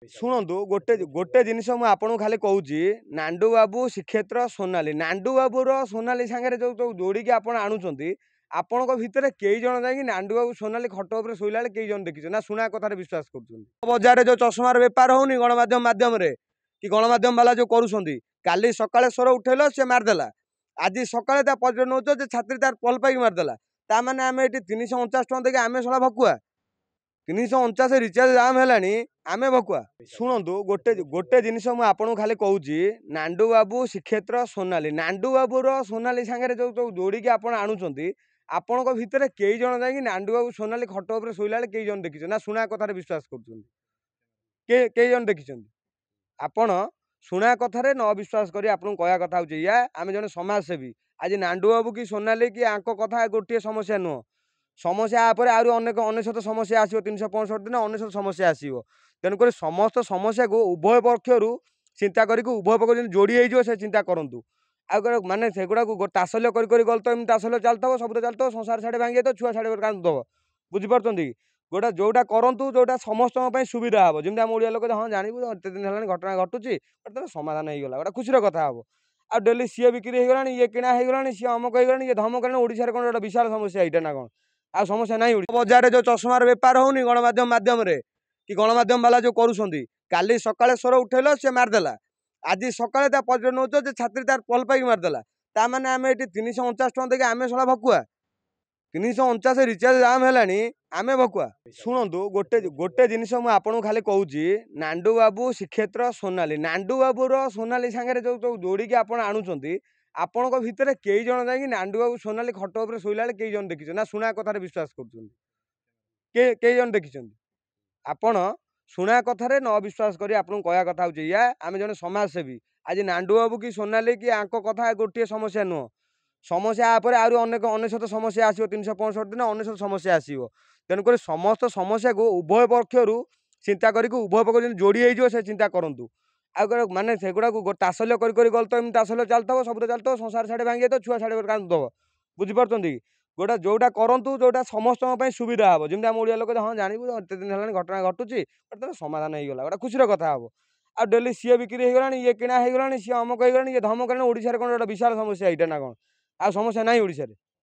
ଶୁଣନ୍ତୁ ଗୋଟେ ଗୋଟେ ଜିନିଷ ମୁଁ ଆପଣଙ୍କୁ ଖାଲି କହୁଛି, ନାଣ୍ଡୁ ବାବୁ ଶ୍ରୀକ୍ଷେତ୍ର ସୋନାଲି, ନାଣ୍ଡୁ ବାବୁର ସୋନାଲି ସାଙ୍ଗରେ ଯୋଉ ଯୋଉ ଯୋଡ଼ିକି ଆପଣ ଆଣୁଛନ୍ତି, ଆପଣଙ୍କ ଭିତରେ କେଇ ଜଣ ଯାଇକି ନାଣ୍ଡୁ ବାବୁ ସୋନାଲି ଖଟ ଉପରେ ଶୋଇଲା ବେଳେ କେଇ ଜଣ ଦେଖିଛନ୍ତି ନା ଶୁଣା କଥାରେ ବିଶ୍ୱାସ କରୁଛନ୍ତି? ବଜାରରେ ଯୋଉ ଚଷମାର ବେପାର ହଉନି ଗଣମାଧ୍ୟମ ମାଧ୍ୟମରେ କି ଗଣମାଧ୍ୟମ ବାଲା ଯୋଉ କରୁଛନ୍ତି, କାଲି ସକାଳେ ସ୍ୱର ଉଠେଇଲ ସେ ମାରିଦେଲା, ଆଜି ସକାଳେ ତା ପରିଚୟ ନଉଛ ଯେ ଛାତ୍ରୀ ତାର ଭଲ ପାଇକି ମାରିଦେଲା, ତା ମାନେ ଆମେ ଏଠି 349 ଟଙ୍କା ଦେଇକି ଆମେ ଶଳା ଭକୁଆ? 349 ରିଚାର୍ଜ ଦାମ ହେଲାଣି, ଆମେ ଭକୁଆ? ଶୁଣନ୍ତୁ ଗୋଟେ ଗୋଟେ ଜିନିଷ ମୁଁ ଆପଣଙ୍କୁ ଖାଲି କହୁଛି, ନାଣ୍ଡୁ ବାବୁ ଶ୍ରୀକ୍ଷେତ୍ର ସୋନାଲି, ନାଣ୍ଡୁ ବାବୁର ସୋନାଲି ସାଙ୍ଗରେ ଯୋଉ ଯୋଉ ଯୋଡ଼ିକି ଆପଣ ଆଣୁଛନ୍ତି, ଆପଣଙ୍କ ଭିତରେ କେଇ ଜଣ ଯାଇକି ନାଣ୍ଡୁ ବାବୁ ସୋନାଲି ଖଟ ଉପରେ ଶୋଇଲା ବେଳେ କେଇ ଜଣ ଦେଖିଛନ୍ତି ନା ଶୁଣା କଥାରେ ବିଶ୍ୱାସ କରୁଛନ୍ତି? କେଇ ଜଣ ଦେଖିଛନ୍ତି? ଆପଣ ଶୁଣା କଥାରେ ନ ବିଶ୍ୱାସ କରି ଆପଣଙ୍କୁ କହିବା କଥା ହଉଛି ଏଇଆ, ଆମେ ଜଣେ ସମାଜସେବୀ। ଆଜି ନାଣ୍ଡୁ ବାବୁ କି ସୋନାଲି କି ଆଙ୍କ କଥା ଗୋଟିଏ ସମସ୍ୟା ନୁହଁ, ସମସ୍ୟା ଉପରେ ଆହୁରି ଅନେକ ଅନେଶତ ସମସ୍ୟା ଆସିବ, 365 ଦିନ ଅନେଶତ ସମସ୍ୟା ଆସିବ। ତେଣୁକରି ସମସ୍ତ ସମସ୍ୟାକୁ ଉଭୟ ପକ୍ଷରୁ ଚିନ୍ତା କରିକି ଉଭୟ ପକ୍ଷ ଯେମିତି ଯୋଡ଼ି ହେଇଯିବ ସେ ଚିନ୍ତା କରନ୍ତୁ। ଆଉ ମାନେ ସେଗୁଡ଼ାକୁ ତାସଲ୍ୟ କରି କରି ଗଲେ ତ ଏମିତି ତାସଲ୍ୟ ଚାଲିଥିବ, ସବୁତ ଚାଲିଥିବ, ସଂସାର ସାଡ଼େ ଭାଙ୍ଗି ଯାଇଥିବ, ଛୁଆ ସାଡ଼େ କାନ୍ଦୁଥିବ। ବୁଝିପାରୁଛନ୍ତି? ଯୋଉଟା କରନ୍ତୁ ଯୋଉଟା ସମସ୍ତଙ୍କ ପାଇଁ ସୁବିଧା ହବ, ଯେମିତି ଆମ ଓଡ଼ିଆ ଲୋକ ହଁ ଜାଣିବୁ ଏତେ ଦିନ ହେଲାଣି ଘଟଣା ଘଟୁଛି, ସମାଧାନ ହେଇଗଲା, ଗୋଟେ ଖୁସିର କଥା ହବ। ଆଉ ଡେଲି ସିଏ ବିକ୍ରି ହେଇଗଲାଣି, ଇଏ କିଣା ହେଇଗଲାଣି, ସିଏ ଅମକ ହେଇଗଲାଣି, ଇଏ ଧମକ ହେଇଗଲାଣି, ଓଡ଼ିଶାରେ କ'ଣ ଗୋଟେ ବିଶାଳ ସମସ୍ୟା ଏଇଟା ନା କ'ଣ? ଆଉ ସମସ୍ୟା ନାହିଁ? ବଜାରରେ ଯୋଉ ଚଷମାର ବେପାର ହଉନି ଗଣମାଧ୍ୟମ ମାଧ୍ୟମରେ କି ଗଣମାଧ୍ୟମ ବାଲା ଯୋଉ କରୁଛନ୍ତି, କାଲି ସକାଳେ ସ୍ୱର ଉଠେଇଲ ସେ ମାରିଦେଲା, ଆଜି ସକାଳେ ତା ପରିଚୟ ନଉଛ ଯେ ଛାତ୍ରୀ ତାର ଭଲ ପାଇକି ମାରିଦେଲା, ତା ମାନେ ଆମେ ଏଠି 349 ଟଙ୍କା ଦେଇକି ଆମେ ଶଳା ଭକୁଆ? 349 ରିଚାର୍ଜ ଦାମ ହେଲାଣି, ଆମେ ଭକୁଆ? ଶୁଣନ୍ତୁ ଗୋଟେ ଜିନିଷ ମୁଁ ଆପଣଙ୍କୁ ଖାଲି କହୁଛି, ନାଣ୍ଡୁ ବାବୁ ଶ୍ରୀକ୍ଷେତ୍ର ସୋନାଲି, ନାଣ୍ଡୁ ବାବୁର ସୋନାଲି ସାଙ୍ଗରେ ଯୋଉ ଯୋଉ ଯୋଡ଼ିକି ଆପଣ ଆଣୁଛନ୍ତି, ଆପଣଙ୍କ ଭିତରେ କେଇ ଜଣ ଯାଇକି ନାଣ୍ଡୁ ବାବୁ ସୋନାଲି ଖଟ ଉପରେ ଶୋଇଲା ବେଳେ କେଇ ଜଣ ଦେଖିଛନ୍ତି ନା ଶୁଣା କଥାରେ ବିଶ୍ୱାସ କରୁଛନ୍ତି? କେଇ ଜଣ ଦେଖିଛନ୍ତି? ଆପଣ ଶୁଣା କଥାରେ ନ ବିଶ୍ୱାସ କରି ଆପଣଙ୍କୁ କହିବା କଥା ହଉଛି ଏଇଆ, ଆମେ ଜଣେ ସମାଜସେବୀ। ଆଜି ନାଣ୍ଡୁ ବାବୁ କି ସୋନାଲି କି ଆଙ୍କ କଥା ଗୋଟିଏ ସମସ୍ୟା ନୁହଁ, ସମସ୍ୟା ଉପରେ ଆହୁରି ଅନେକ ଅନେଶତ ସମସ୍ୟା ଆସିବ, 365 ଦିନ ଅନେଶତ ସମସ୍ୟା ଆସିବ। ତେଣୁକରି ସମସ୍ତ ସମସ୍ୟାକୁ ଉଭୟ ପକ୍ଷରୁ ଚିନ୍ତା କରିକି ଉଭୟ ପକ୍ଷ ଯେମିତି ଯୋଡ଼ି ହେଇଯିବ ସେ ଚିନ୍ତା କରନ୍ତୁ। ଆଉ ମାନେ ସେଗୁଡ଼ାକୁ ତାସଲ୍ୟ କରି କରି ଗଲେ ତ ଏମିତି ତାସଲ୍ୟ ଚାଲିଥିବ, ସବୁତ ଚାଲିଥିବ, ସଂସାର ସାଡ଼େ ଭାଙ୍ଗି ଯାଇଥିବ, ଛୁଆ ସାଡ଼େ କାନ୍ଦୁଥିବ। ବୁଝିପାରୁଛନ୍ତି? ଯୋଉଟା କରନ୍ତୁ ଯୋଉଟା ସମସ୍ତଙ୍କ ପାଇଁ ସୁବିଧା ହବ, ଯେମିତି ଆମ ଓଡ଼ିଆ ଲୋକ ହଁ ଜାଣିବୁ ଏତେ ଦିନ ହେଲାଣି ଘଟଣା ଘଟୁଛି, ସମାଧାନ ହେଇଗଲା, ଗୋଟେ ଖୁସିର କଥା ହବ। ଆଉ ଡେଲି ସିଏ ବିକ୍ରି ହେଇଗଲାଣି, ଇଏ କିଣା ହେଇଗଲାଣି, ସିଏ ଅମକ ହେଇଗଲାଣି, ଇଏ ଧମକ ହେଇଗଲାଣି, ଓଡ଼ିଶାରେ କ'ଣ ଗୋଟେ ବିଶାଳ ସମସ୍ୟା ଏଇଟା ନା କ'ଣ? ଆଉ ସମସ୍ୟା ନାହିଁ ଓଡ଼ିଶାରେ?